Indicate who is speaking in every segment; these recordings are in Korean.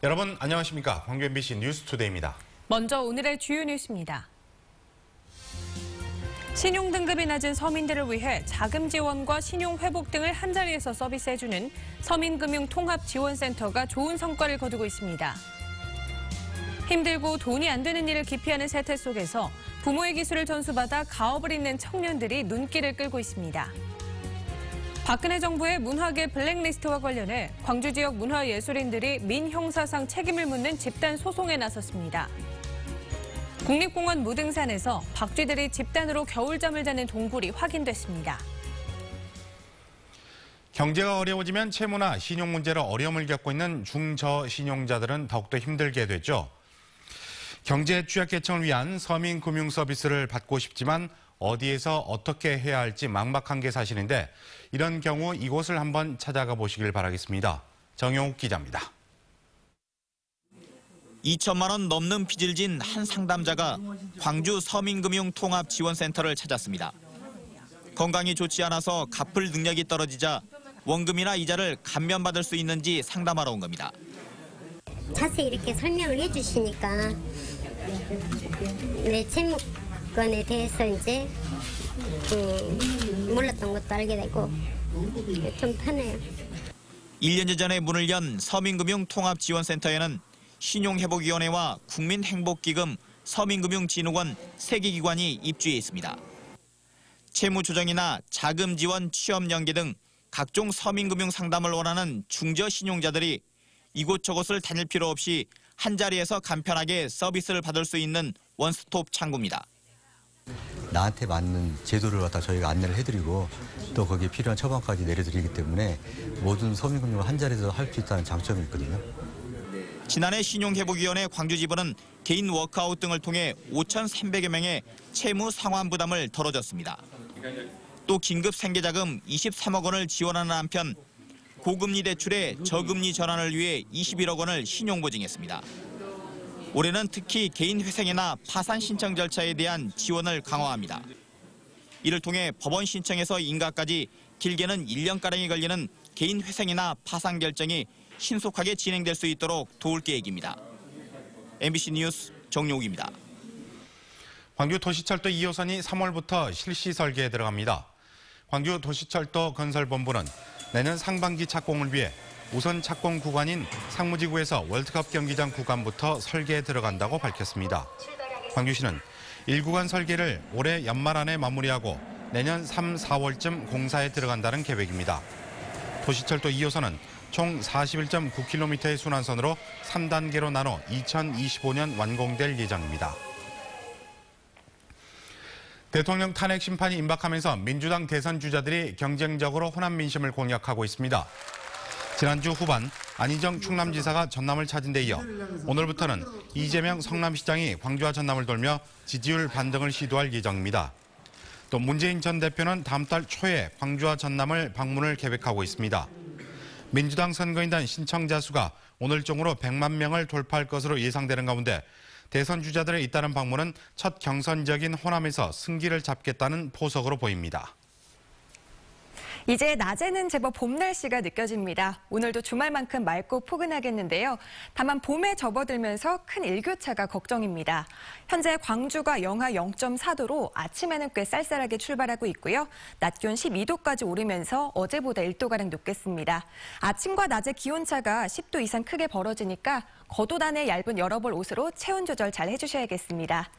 Speaker 1: 여러분 안녕하십니까? 광주 MBC 뉴스투데이입니다.
Speaker 2: 먼저 오늘의 주요 뉴스입니다. 신용 등급이 낮은 서민들을 위해 자금 지원과 신용 회복 등을 한자리에서 서비스해주는 서민금융통합지원센터가 좋은 성과를 거두고 있습니다. 힘들고 돈이 안 되는 일을 기피하는 세태 속에서 부모의 기술을 전수받아 가업을 잇는 청년들이 눈길을 끌고 있습니다. 박근혜 정부의 문화계 블랙리스트와 관련해 광주 지역 문화예술인들이 민형사상 책임을 묻는 집단 소송에 나섰습니다. 국립공원 무등산에서 박쥐들이 집단으로 겨울잠을 자는 동굴이 확인됐습니다.
Speaker 1: 경제가 어려워지면 채무나 신용 문제로 어려움을 겪고 있는 중저신용자들은 더욱더 힘들게 됐죠. 경제 취약계층을 위한 서민금융 서비스를 받고 싶지만 어디에서 어떻게 해야 할지 막막한 게 사실인데 이런 경우 이곳을 한번 찾아가 보시길 바라겠습니다. 정용욱 기자입니다.
Speaker 3: 2천만 원 넘는 빚을 진 한 상담자가 광주 서민금융통합지원센터를 찾았습니다. 건강이 좋지 않아서 갚을 능력이 떨어지자 원금이나 이자를 감면받을 수 있는지 상담하러 온 겁니다.
Speaker 4: 자세히 이렇게 설명을 해주시니까 내 채무권에 대해서 이제 몰랐던 것도 알게 되고 좀 편해요.
Speaker 3: 1년 전에 문을 연 서민금융통합지원센터에는 신용회복위원회와 국민행복기금, 서민금융진흥원 3개 기관이 입주해 있습니다. 채무조정이나 자금지원, 취업연계 등 각종 서민금융 상담을 원하는 중저신용자들이 이곳저곳을 다닐 필요 없이 한자리에서 간편하게 서비스를 받을 수 있는 원스톱 창구입니다.
Speaker 5: 나한테 맞는 제도를 갖다 저희가 안내를 해드리고 또 거기에 필요한 처방까지 내려드리기 때문에 모든 서민금융을 한자리에서 할 수 있다는 장점이 있거든요.
Speaker 3: 지난해 신용회복위원회 광주지부는 개인 워크아웃 등을 통해 5,300여 명의 채무 상환 부담을 덜어줬습니다. 또 긴급 생계자금 23억 원을 지원하는 한편 고금리 대출의 저금리 전환을 위해 21억 원을 신용보증했습니다. 올해는 특히 개인 회생이나 파산 신청 절차에 대한 지원을 강화합니다. 이를 통해 법원 신청에서 인가까지 길게는 1년가량이 걸리는 개인 회생이나 파산 결정이 신속하게 진행될 수 있도록 도울 계획입니다. MBC 뉴스 정용욱입니다.
Speaker 1: 광주 도시철도 2호선이 3월부터 실시 설계에 들어갑니다. 광주 도시철도 건설본부는 내년 상반기 착공을 위해 우선 착공 구간인 상무지구에서 월드컵 경기장 구간부터 설계에 들어간다고 밝혔습니다. 광주시는 1구간 설계를 올해 연말 안에 마무리하고 내년 3, 4월쯤 공사에 들어간다는 계획입니다. 도시철도 2호선은 총 41.9km의 순환선으로 3단계로 나눠 2025년 완공될 예정입니다. 대통령 탄핵 심판이 임박하면서 민주당 대선 주자들이 경쟁적으로 호남 민심을 공략하고 있습니다. 지난주 후반 안희정 충남지사가 전남을 찾은 데 이어 오늘부터는 이재명 성남시장이 광주와 전남을 돌며 지지율 반등을 시도할 예정입니다. 또 문재인 전 대표는 다음 달 초에 광주와 전남을 방문을 계획하고 있습니다. 민주당 선거인단 신청자 수가 오늘 중으로 100만 명을 돌파할 것으로 예상되는 가운데 대선 주자들의 잇따른 방문은 첫 경선적인 호남에서 승기를 잡겠다는 포석으로 보입니다.
Speaker 6: 이제 낮에는 제법 봄 날씨가 느껴집니다. 오늘도 주말만큼 맑고 포근하겠는데요. 다만 봄에 접어들면서 큰 일교차가 걱정입니다. 현재 광주가 영하 0.4도로 아침에는 꽤 쌀쌀하게 출발하고 있고요. 낮 기온 12도까지 오르면서 어제보다 1도가량 높겠습니다. 아침과 낮의 기온차가 10도 이상 크게 벌어지니까 겉옷 안에 얇은 여러 벌 옷으로 체온 조절 잘 해주셔야겠습니다.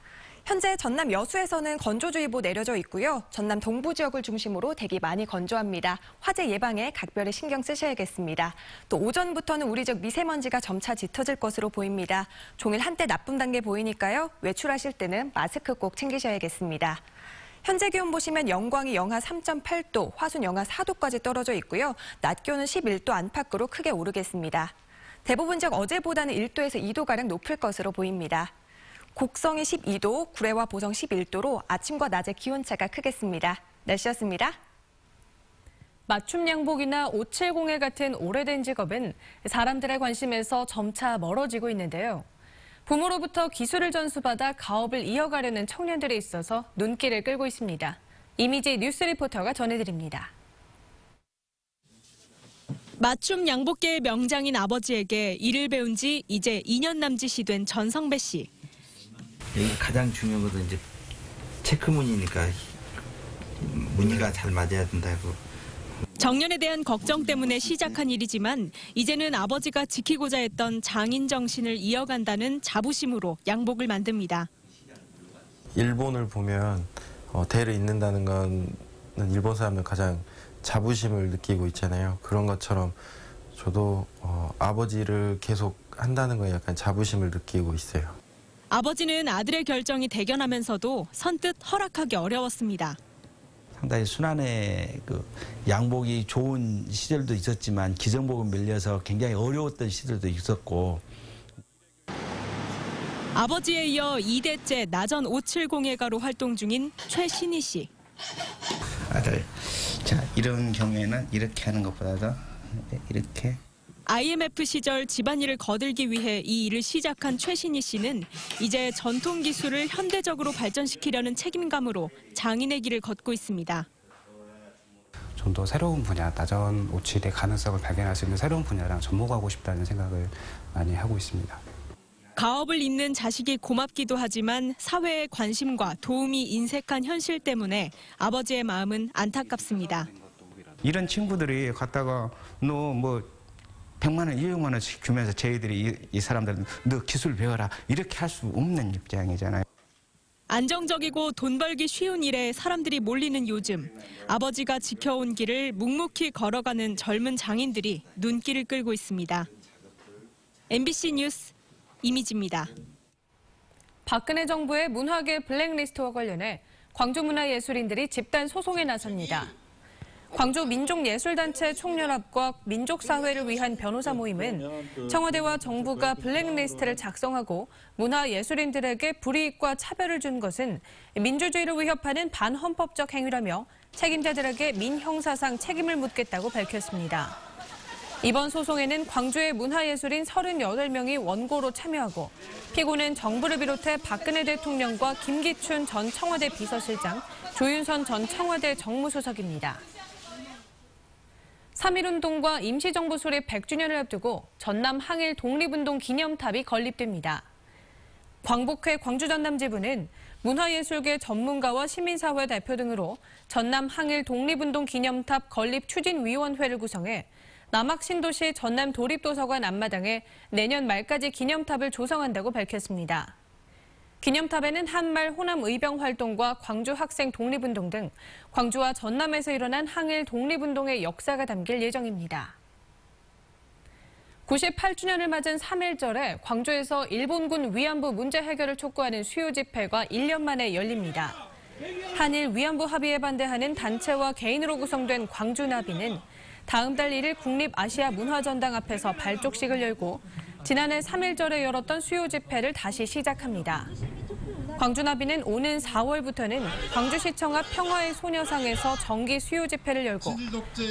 Speaker 6: 현재 전남 여수에서는 건조주의보 내려져 있고요. 전남 동부 지역을 중심으로 대기 많이 건조합니다. 화재 예방에 각별히 신경 쓰셔야겠습니다. 또 오전부터는 우리 지역 미세먼지가 점차 짙어질 것으로 보입니다. 종일 한때 나쁨 단계 보이니까요. 외출하실 때는 마스크 꼭 챙기셔야겠습니다. 현재 기온 보시면 영광이 영하 3.8도, 화순 영하 4도까지 떨어져 있고요. 낮 기온은 11도 안팎으로 크게 오르겠습니다. 대부분 지역 어제보다는 1도에서 2도가량 높을 것으로 보입니다. 곡성이 12도, 구례와 보성 11도로 아침과 낮의 기온차가 크겠습니다. 날씨였습니다.
Speaker 2: 맞춤 양복이나 570회 같은 오래된 직업은 사람들의 관심에서 점차 멀어지고 있는데요. 부모로부터 기술을 전수받아 가업을 이어가려는 청년들이 있어서 눈길을 끌고 있습니다. 이미지 뉴스 리포터가 전해드립니다.
Speaker 7: 맞춤 양복계의 명장인 아버지에게 일을 배운 지 이제 2년 남짓이 된 전성배 씨.
Speaker 8: 여기 가장 중요한 것은 이제 체크무늬니까 무늬가 잘 맞아야 된다고.
Speaker 7: 정년에 대한 걱정 때문에 시작한 일이지만 이제는 아버지가 지키고자 했던 장인 정신을 이어간다는 자부심으로 양복을 만듭니다.
Speaker 9: 일본을 보면 대를 잇는다는 건 일본 사람들 가장 자부심을 느끼고 있잖아요. 그런 것처럼 저도 아버지를 계속 한다는 거에 약간 자부심을 느끼고 있어요.
Speaker 7: 아버지는 아들의 결정이 대견하면서도 선뜻 허락하기 어려웠습니다.
Speaker 10: 상당히 순환의 양복이 좋은 시절도 있었지만 기성복은 밀려서 굉장히 어려웠던 시절도 있었고.
Speaker 7: 아버지에 이어 2대째 나전 570회가로 활동 중인 최신희 씨.
Speaker 11: 아들, 자 이런 경우에는 이렇게 하는 것보다도 이렇게.
Speaker 7: IMF 시절 집안일을 거들기 위해 이 일을 시작한 최신희 씨는 이제 전통 기술을 현대적으로 발전시키려는 책임감으로 장인의 길을 걷고 있습니다.
Speaker 12: 좀 더 새로운 분야, 나전 571의 가능성을 발견할 수 있는 새로운 분야랑 접목하고 싶다는 생각을 많이 하고 있습니다.
Speaker 7: 가업을 잇는 자식이 고맙기도 하지만 사회의 관심과 도움이 인색한 현실 때문에 아버지의 마음은 안타깝습니다.
Speaker 11: 이런 친구들이 갔다가 너 뭐 100만 원, 200만 원씩 주면서 저희들이 이 사람들은 너 기술 배워라 이렇게 할 수 없는 입장이잖아요.
Speaker 7: 안정적이고 돈 벌기 쉬운 일에 사람들이 몰리는 요즘 아버지가 지켜온 길을 묵묵히 걸어가는 젊은 장인들이 눈길을 끌고 있습니다. MBC 뉴스 이미지입니다.
Speaker 2: 박근혜 정부의 문화계 블랙리스트와 관련해 광주문화예술인들이 집단 소송에 나섭니다. 광주 민족예술단체 총연합과 민족사회를 위한 변호사 모임은 청와대와 정부가 블랙리스트를 작성하고 문화예술인들에게 불이익과 차별을 준 것은 민주주의를 위협하는 반헌법적 행위라며 책임자들에게 민형사상 책임을 묻겠다고 밝혔습니다. 이번 소송에는 광주의 문화예술인 38명이 원고로 참여하고 피고는 정부를 비롯해 박근혜 대통령과 김기춘 전 청와대 비서실장, 조윤선 전 청와대 정무수석입니다. 3.1운동과 임시정부 수립 100주년을 앞두고 전남 항일 독립운동 기념탑이 건립됩니다. 광복회 광주전남지부는 문화예술계 전문가와 시민사회 대표 등으로 전남 항일 독립운동 기념탑 건립 추진위원회를 구성해 남학신도시 전남 도립도서관 앞마당에 내년 말까지 기념탑을 조성한다고 밝혔습니다. 기념탑에는 한말 호남 의병 활동과 광주 학생 독립운동 등 광주와 전남에서 일어난 항일 독립운동의 역사가 담길 예정입니다. 98주년을 맞은 3.1절에 광주에서 일본군 위안부 문제 해결을 촉구하는 수요 집회가 1년 만에 열립니다. 한일 위안부 합의에 반대하는 단체와 개인으로 구성된 광주나비는 다음 달 1일 국립아시아문화전당 앞에서 발족식을 열고 지난해 3.1절에 열었던 수요 집회를 다시 시작합니다. 광주나비는 오는 4월부터는 광주시청 앞 평화의 소녀상에서 정기 수요 집회를 열고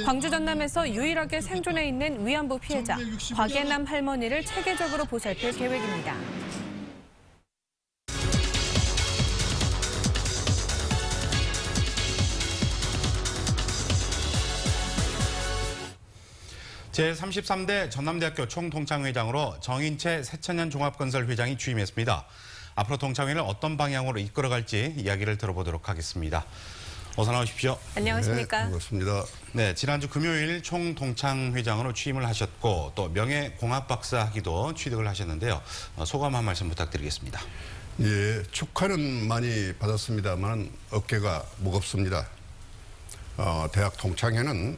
Speaker 2: 광주 전남에서 유일하게 생존해 있는 위안부 피해자 곽예남 할머니를 체계적으로 보살필 계획입니다.
Speaker 1: 제33대 전남대학교 총동창회장으로 정인채 새천년 종합건설 회장이 취임했습니다. 앞으로 동창회를 어떤 방향으로 이끌어갈지 이야기를 들어보도록 하겠습니다. 어서 나오십시오.
Speaker 2: 안녕하십니까?
Speaker 13: 네, 반갑습니다.
Speaker 1: 네, 지난주 금요일 총동창회장으로 취임을 하셨고 또 명예공학박사학위도 취득을 하셨는데요. 소감 한 말씀 부탁드리겠습니다.
Speaker 13: 예, 축하는 많이 받았습니다만 어깨가 무겁습니다. 대학 동창회는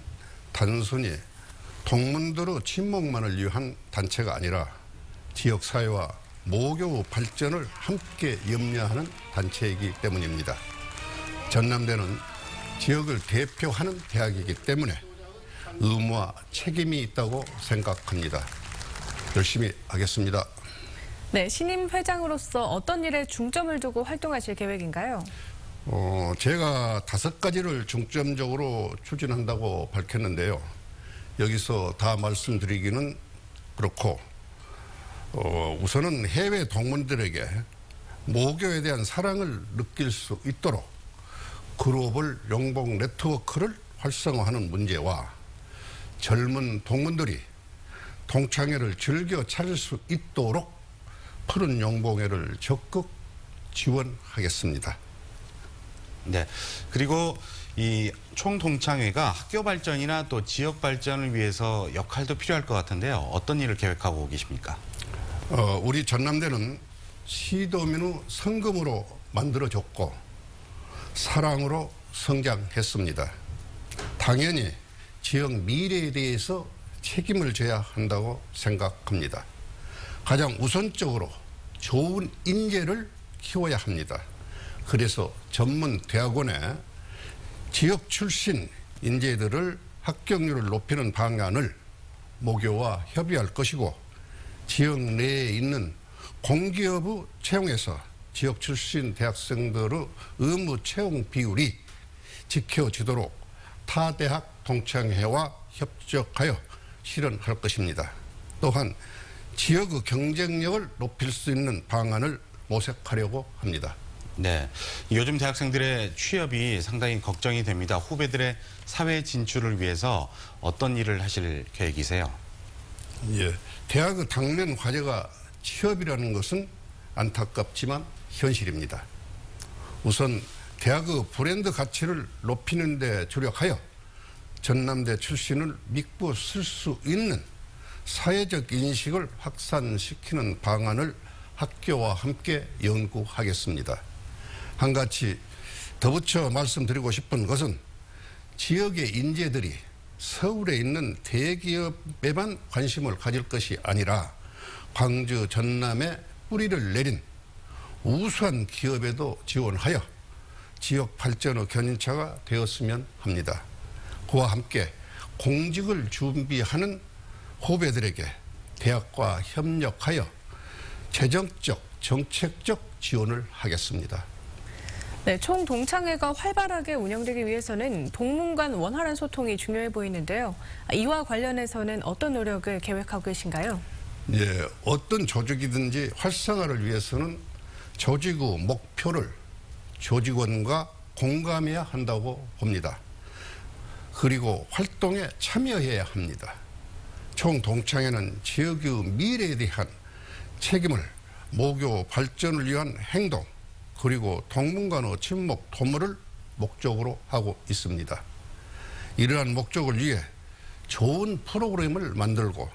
Speaker 13: 단순히 동문들의 친목만을 위한 단체가 아니라 지역사회와 모교 발전을 함께 염려하는 단체이기 때문입니다. 전남대는 지역을 대표하는 대학이기 때문에 의무와 책임이 있다고 생각합니다. 열심히 하겠습니다.
Speaker 2: 네, 신임 회장으로서 어떤 일에 중점을 두고 활동하실 계획인가요?
Speaker 13: 제가 5가지를 중점적으로 추진한다고 밝혔는데요. 여기서 다 말씀드리기는 그렇고 우선은 해외 동문들에게 모교에 대한 사랑을 느낄 수 있도록 글로벌 영봉 네트워크를 활성화하는 문제와 젊은 동문들이 동창회를 즐겨 찾을 수 있도록 푸른 용봉회를 적극 지원하겠습니다.
Speaker 1: 네. 그리고 이 총동창회가 학교 발전이나 또 지역 발전을 위해서 역할도 필요할 것 같은데요. 어떤 일을 계획하고 계십니까?
Speaker 13: 우리 전남대는 시도민의 성금으로 만들어졌고 사랑으로 성장했습니다. 당연히 지역 미래에 대해서 책임을 져야 한다고 생각합니다. 가장 우선적으로 좋은 인재를 키워야 합니다. 그래서 전문 대학원에 지역 출신 인재들을 합격률을 높이는 방안을 모교와 협의할 것이고, 지역 내에 있는 공기업의 채용에서 지역 출신 대학생들의 의무 채용 비율이 지켜지도록 타 대학 동창회와 협력하여 실현할 것입니다. 또한 지역의 경쟁력을 높일 수 있는 방안을 모색하려고 합니다.
Speaker 1: 네, 요즘 대학생들의 취업이 상당히 걱정이 됩니다. 후배들의 사회 진출을 위해서 어떤 일을 하실 계획이세요?
Speaker 13: 예, 대학의 당면 과제가 취업이라는 것은 안타깝지만 현실입니다. 우선 대학의 브랜드 가치를 높이는 데 주력하여 전남대 출신을 믿고 쓸 수 있는 사회적 인식을 확산시키는 방안을 학교와 함께 연구하겠습니다. 한 가지 덧붙여 말씀드리고 싶은 것은 지역의 인재들이 서울에 있는 대기업에만 관심을 가질 것이 아니라 광주, 전남에 뿌리를 내린 우수한 기업에도 지원하여 지역 발전의 견인차가 되었으면 합니다. 그와 함께 공직을 준비하는 후배들에게 대학과 협력하여 재정적, 정책적 지원을 하겠습니다.
Speaker 2: 네, 총동창회가 활발하게 운영되기 위해서는 동문 간 원활한 소통이 중요해 보이는데요. 이와 관련해서는 어떤 노력을 계획하고 계신가요?
Speaker 13: 예, 어떤 조직이든지 활성화를 위해서는 조직의 목표를 조직원과 공감해야 한다고 봅니다. 그리고 활동에 참여해야 합니다. 총동창회는 지역의 미래에 대한 책임을 모교 발전을 위한 행동, 그리고 동문 간의 친목 도모를 목적으로 하고 있습니다. 이러한 목적을 위해 좋은 프로그램을 만들고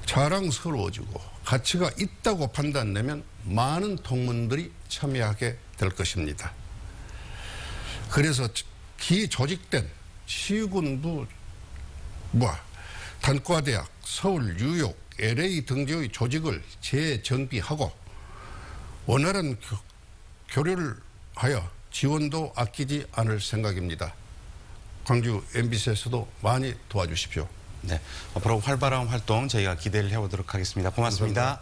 Speaker 13: 자랑스러워지고 가치가 있다고 판단되면 많은 동문들이 참여하게 될 것입니다. 그래서 기조직된 시군부, 단과대학, 서울, 뉴욕, LA 등지의 조직을 재정비하고 원활한 교류를 하여 지원도 아끼지 않을 생각입니다. 광주 MBC에서도 많이 도와주십시오.
Speaker 1: 네, 앞으로 활발한 활동 저희가 기대를 해보도록 하겠습니다. 고맙습니다.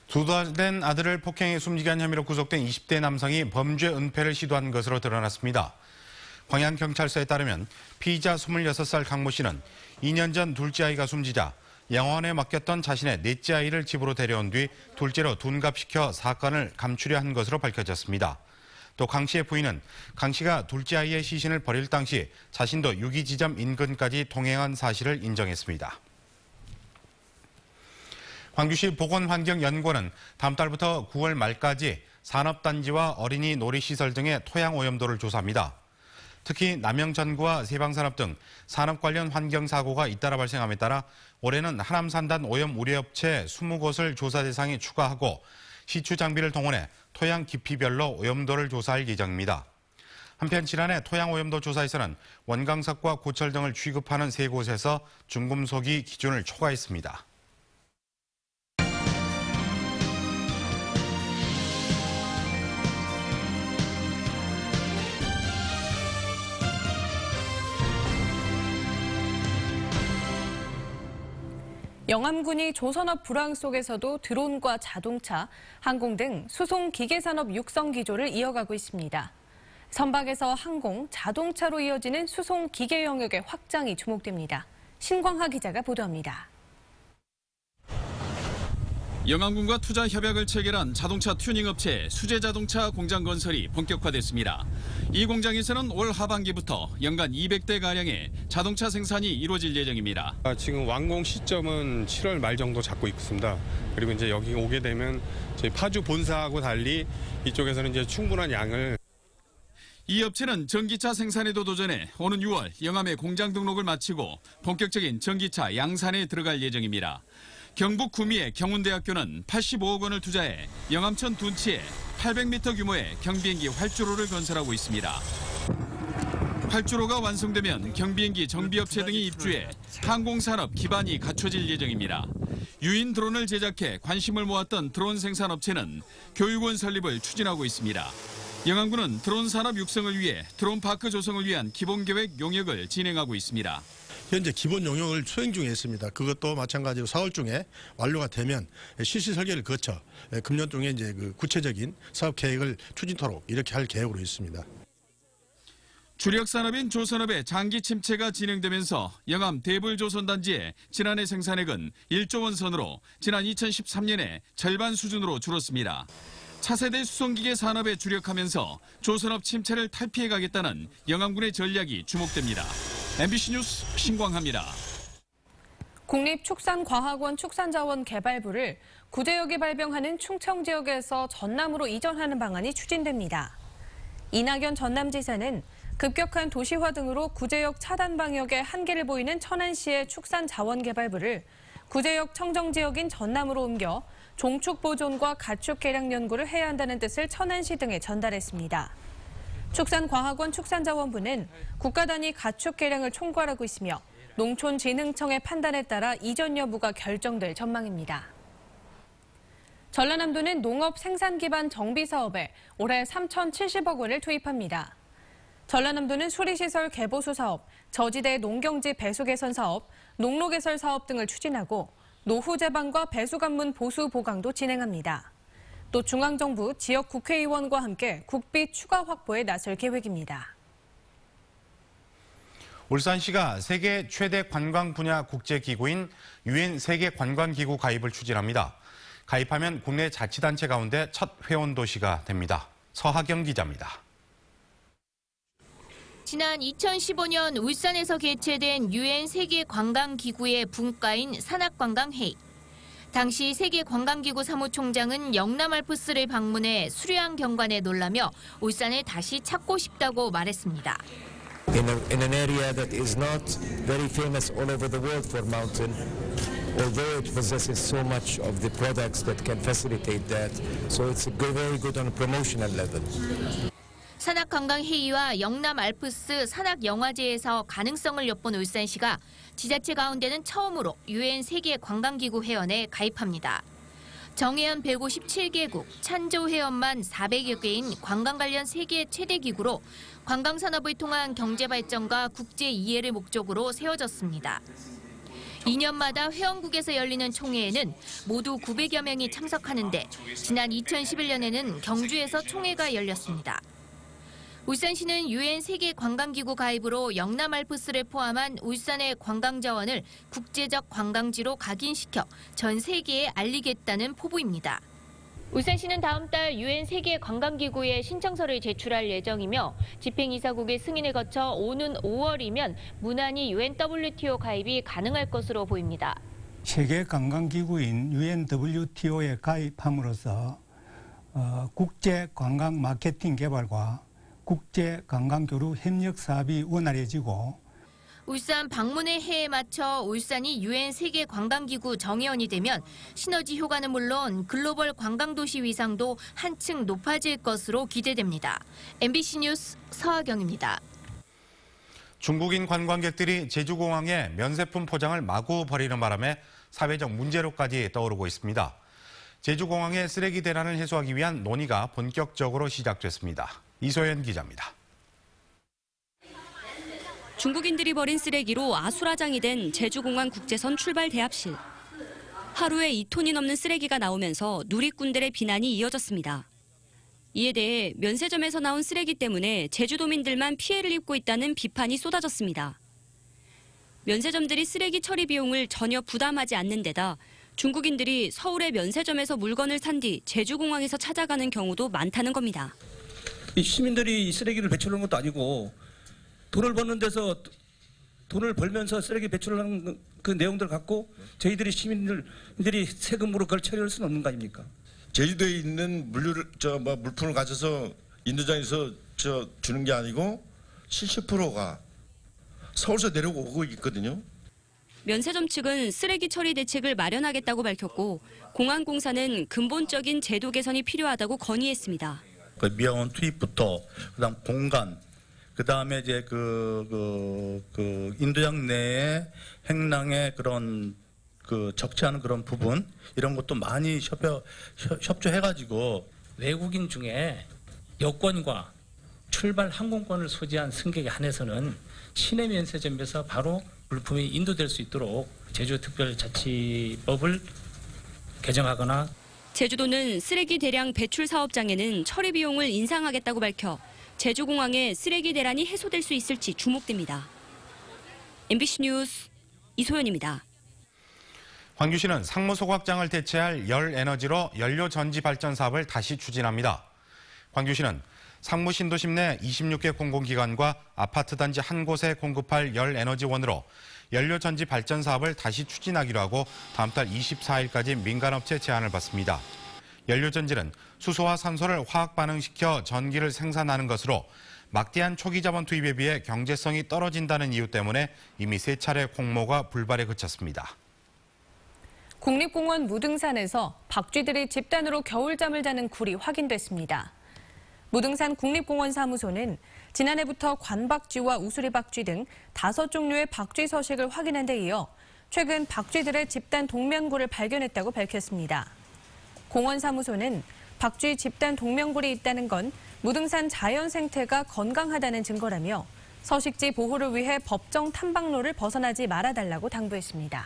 Speaker 1: 두 달 된 아들을 폭행해 숨지게 한 혐의로 구속된 20대 남성이 범죄 은폐를 시도한 것으로 드러났습니다. 광양경찰서에 따르면 피의자 26살 강모 씨는 2년 전 둘째 아이가 숨지자 양원에 맡겼던 자신의 넷째 아이를 집으로 데려온 뒤 둘째로 둔갑시켜 사건을 감추려 한 것으로 밝혀졌습니다. 또 강 씨의 부인은 강 씨가 둘째 아이의 시신을 버릴 당시 자신도 유기지점 인근까지 동행한 사실을 인정했습니다. 광주시 보건환경연구원은 다음 달부터 9월 말까지 산업단지와 어린이 놀이시설 등의 토양 오염도를 조사합니다. 특히 남영전구와 세방산업 등 산업 관련 환경사고가 잇따라 발생함에 따라 올해는 하남산단 오염 우려업체 20곳을 조사 대상에 추가하고 시추 장비를 동원해 토양 깊이별로 오염도를 조사할 예정입니다. 한편 지난해 토양 오염도 조사에서는 원광석과 고철 등을 취급하는 3곳에서 중금속이 기준을 초과했습니다.
Speaker 2: 영암군이 조선업 불황 속에서도 드론과 자동차, 항공 등 수송 기계산업 육성 기조를 이어가고 있습니다. 선박에서 항공, 자동차로 이어지는 수송 기계 영역의 확장이 주목됩니다. 신광하 기자가 보도합니다.
Speaker 14: 영암군과 투자 협약을 체결한 자동차 튜닝 업체 수제자동차 공장 건설이 본격화됐습니다. 이 공장에서는 올 하반기부터 연간 200대가량의 자동차 생산이 이루어질 예정입니다.
Speaker 15: 지금 완공 시점은 7월 말 정도 잡고 있습니다. 그리고 이제 여기 오게 되면 저희 파주 본사하고 달리 이쪽에서는 이제 충분한 양을.
Speaker 14: 이 업체는 전기차 생산에도 도전해 오는 6월 영암에 공장 등록을 마치고 본격적인 전기차 양산에 들어갈 예정입니다. 경북 구미의 경운대학교는 85억 원을 투자해 영암천 둔치에 800m 규모의 경비행기 활주로를 건설하고 있습니다. 활주로가 완성되면 경비행기 정비업체 등이 입주해 항공산업 기반이 갖춰질 예정입니다. 유인 드론을 제작해 관심을 모았던 드론 생산업체는 교육원 설립을 추진하고 있습니다. 영암군은 드론 산업 육성을 위해 드론 파크 조성을 위한 기본계획 용역을 진행하고 있습니다.
Speaker 16: 현재 기본 용역을 수행 중에 있습니다. 그것도 마찬가지로 4월 중에 완료가 되면 실시 설계를 거쳐 금년 중에 이제 그 구체적인 사업 계획을 추진토록 이렇게 할 계획으로 있습니다.
Speaker 14: 주력 산업인 조선업의 장기 침체가 진행되면서 영암 대불조선단지의 지난해 생산액은 1조 원 선으로 지난 2013년에 절반 수준으로 줄었습니다. 차세대 수송기계 산업에 주력하면서 조선업 침체를 탈피해가겠다는 영암군의 전략이 주목됩니다. MBC 뉴스 신광하입니다.
Speaker 2: 국립축산과학원 축산자원개발부를 구제역이 발병하는 충청 지역에서 전남으로 이전하는 방안이 추진됩니다. 이낙연 전남지사는 급격한 도시화 등으로 구제역 차단 방역에 한계를 보이는 천안시의 축산자원개발부를 구제역 청정지역인 전남으로 옮겨 종축보존과 가축 개량 연구를 해야 한다는 뜻을 천안시 등에 전달했습니다. 축산과학원 축산자원부는 국가 단위 가축 개량을 총괄하고 있으며 농촌진흥청의 판단에 따라 이전 여부가 결정될 전망입니다. 전라남도는 농업 생산 기반 정비 사업에 올해 3,070억 원을 투입합니다. 전라남도는 수리시설 개보수 사업, 저지대 농경지 배수 개선 사업, 농로 개설 사업 등을 추진하고 노후 제방과 배수 관문 보수 보강도 진행합니다. 또 중앙정부, 지역 국회의원과 함께 국비 추가 확보에 나설 계획입니다.
Speaker 1: 울산시가 세계 최대 관광 분야 국제기구인 UN 세계관광기구 가입을 추진합니다. 가입하면 국내 자치단체 가운데 첫 회원 도시가 됩니다. 서하경 기자입니다.
Speaker 17: 지난 2015년 울산에서 개최된 UN 세계관광기구의 분과인 산악관광회의. 당시 세계관광기구 사무총장은 영남 알프스를 방문해 수려한 경관에 놀라며 울산을 다시 찾고 싶다고 말했습니다.
Speaker 18: In an area that is not very famous all over the world for mountain, although it possesses so much of the products that can facilitate that, so it's very good on a promotional level.
Speaker 17: 산악관광회의와 영남 알프스 산악영화제에서 가능성을 엿본 울산시가 지자체 가운데는 처음으로 UN 세계관광기구 회원에 가입합니다. 정회원 157개국, 찬조 회원만 400여 개인 관광 관련 세계 최대 기구로 관광산업을 통한 경제발전과 국제 이해를 목적으로 세워졌습니다. 2년마다 회원국에서 열리는 총회에는 모두 900여 명이 참석하는데 지난 2011년에는 경주에서 총회가 열렸습니다. 울산시는 UN 세계관광기구 가입으로 영남 알프스를 포함한 울산의 관광자원을 국제적 관광지로 각인시켜 전 세계에 알리겠다는 포부입니다. 울산시는 다음 달 UN 세계관광기구에 신청서를 제출할 예정이며 집행이사국의 승인을 거쳐 오는 5월이면 무난히 UNWTO 가입이 가능할 것으로 보입니다.
Speaker 19: 세계관광기구인 UNWTO에 가입함으로써 국제관광 마케팅 개발과 국제관광교류 협력 사업이 원활해지고
Speaker 17: 울산 방문의 해에 맞춰 울산이 UN 세계관광기구 정회원이 되면 시너지 효과는 물론 글로벌 관광도시 위상도 한층 높아질 것으로 기대됩니다. MBC 뉴스 서하경입니다.
Speaker 1: 중국인 관광객들이 제주공항에 면세품 포장을 마구 버리는 바람에 사회적 문제로까지 떠오르고 있습니다. 제주공항의 쓰레기 대란을 해소하기 위한 논의가 본격적으로 시작됐습니다. 이소연 기자입니다.
Speaker 20: 중국인들이 버린 쓰레기로 아수라장이 된 제주공항 국제선 출발 대합실. 하루에 2톤이 넘는 쓰레기가 나오면서 누리꾼들의 비난이 이어졌습니다. 이에 대해 면세점에서 나온 쓰레기 때문에 제주도민들만 피해를 입고 있다는 비판이 쏟아졌습니다. 면세점들이 쓰레기 처리 비용을 전혀 부담하지 않는 데다 중국인들이 서울의 면세점에서 물건을 산 뒤 제주공항에서 찾아가는 경우도 많다는 겁니다.
Speaker 21: 이 시민들이 쓰레기를 배출하는 것도 아니고 돈을 버는 데서 돈을 벌면서 쓰레기 배출하는 그 내용들을 갖고 저희들이 시민들이 세금으로 그걸 처리할 수는 없는 거 아닙니까?
Speaker 22: 제주도에 있는 물품을 가져서 인도장에서 주는 게 아니고 70%가 서울서 내려오고 있거든요.
Speaker 20: 면세점 측은 쓰레기 처리 대책을 마련하겠다고 밝혔고 공항공사는 근본적인 제도 개선이 필요하다고 건의했습니다.
Speaker 23: 그 미화원 투입부터 그다음 공간, 그다음에 이제 인도장 내에 행랑의 그런 적지 않은 그런 부분 이런 것도 많이 협조해가지고
Speaker 24: 외국인 중에 여권과 출발 항공권을 소지한 승객에 한해서는 시내 면세점에서 바로 물품이 인도될 수 있도록 제주특별자치법을 개정하거나
Speaker 20: 제주도는 쓰레기 대량 배출 사업장에는 처리 비용을 인상하겠다고 밝혀 제주공항에 쓰레기 대란이 해소될 수 있을지 주목됩니다. MBC 뉴스 이소연입니다.
Speaker 1: 광주시는 상무소각장을 대체할 열에너지로 연료전지 발전 사업을 다시 추진합니다. 광주시는 상무 신도심 내 26개 공공기관과 아파트 단지 한 곳에 공급할 열에너지원으로 연료전지 발전 사업을 다시 추진하기로 하고 다음 달 24일까지 민간업체 제안을 받습니다. 연료전지는 수소와 산소를 화학 반응시켜 전기를 생산하는 것으로 막대한 초기 자본 투입에 비해 경제성이 떨어진다는 이유 때문에 이미 3차례 공모가 불발에 그쳤습니다.
Speaker 2: 국립공원 무등산에서 박쥐들이 집단으로 겨울잠을 자는 굴이 확인됐습니다. 무등산 국립공원 사무소는 지난해부터 관박쥐와 우수리박쥐 등 5종류의 박쥐 서식을 확인한 데 이어 최근 박쥐들의 집단 동면굴을 발견했다고 밝혔습니다. 공원 사무소는 박쥐 집단 동면굴이 있다는 건 무등산 자연 생태가 건강하다는 증거라며 서식지 보호를 위해 법정 탐방로를 벗어나지 말아달라고 당부했습니다.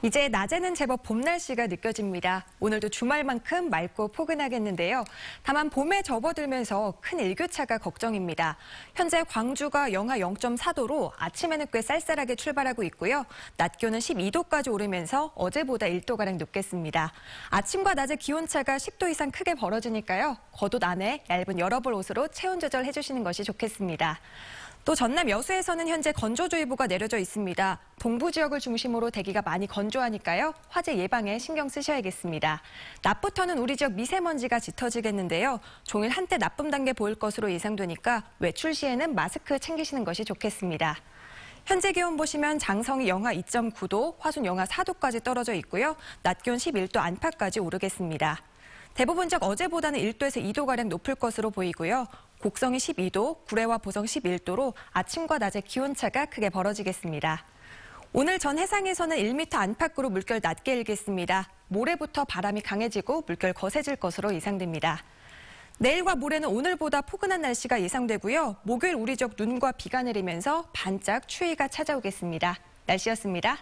Speaker 6: 이제 낮에는 제법 봄 날씨가 느껴집니다. 오늘도 주말만큼 맑고 포근하겠는데요. 다만 봄에 접어들면서 큰 일교차가 걱정입니다. 현재 광주가 영하 0.4도로 아침에는 꽤 쌀쌀하게 출발하고 있고요. 낮 기온은 12도까지 오르면서 어제보다 1도가량 높겠습니다. 아침과 낮의 기온차가 10도 이상 크게 벌어지니까요. 겉옷 안에 얇은 여러벌 옷으로 체온 조절해 주시는 것이 좋겠습니다. 또 전남 여수에서는 현재 건조주의보가 내려져 있습니다. 동부 지역을 중심으로 대기가 많이 건조하니까요. 화재 예방에 신경 쓰셔야겠습니다. 낮부터는 우리 지역 미세먼지가 짙어지겠는데요. 종일 한때 나쁨 단계 보일 것으로 예상되니까 외출 시에는 마스크 챙기시는 것이 좋겠습니다. 현재 기온 보시면 장성이 영하 2.9도, 화순 영하 4도까지 떨어져 있고요. 낮 기온 11도 안팎까지 오르겠습니다. 대부분 지역 어제보다는 1도에서 2도가량 높을 것으로 보이고요. 곡성이 12도, 구례와 보성 11도로 아침과 낮의 기온차가 크게 벌어지겠습니다. 오늘 전 해상에서는 1m 안팎으로 물결 낮게 일겠습니다. 모레부터 바람이 강해지고 물결 거세질 것으로 예상됩니다. 내일과 모레는 오늘보다 포근한 날씨가 예상되고요. 목요일 우리 지역 눈과 비가 내리면서 반짝 추위가 찾아오겠습니다. 날씨였습니다.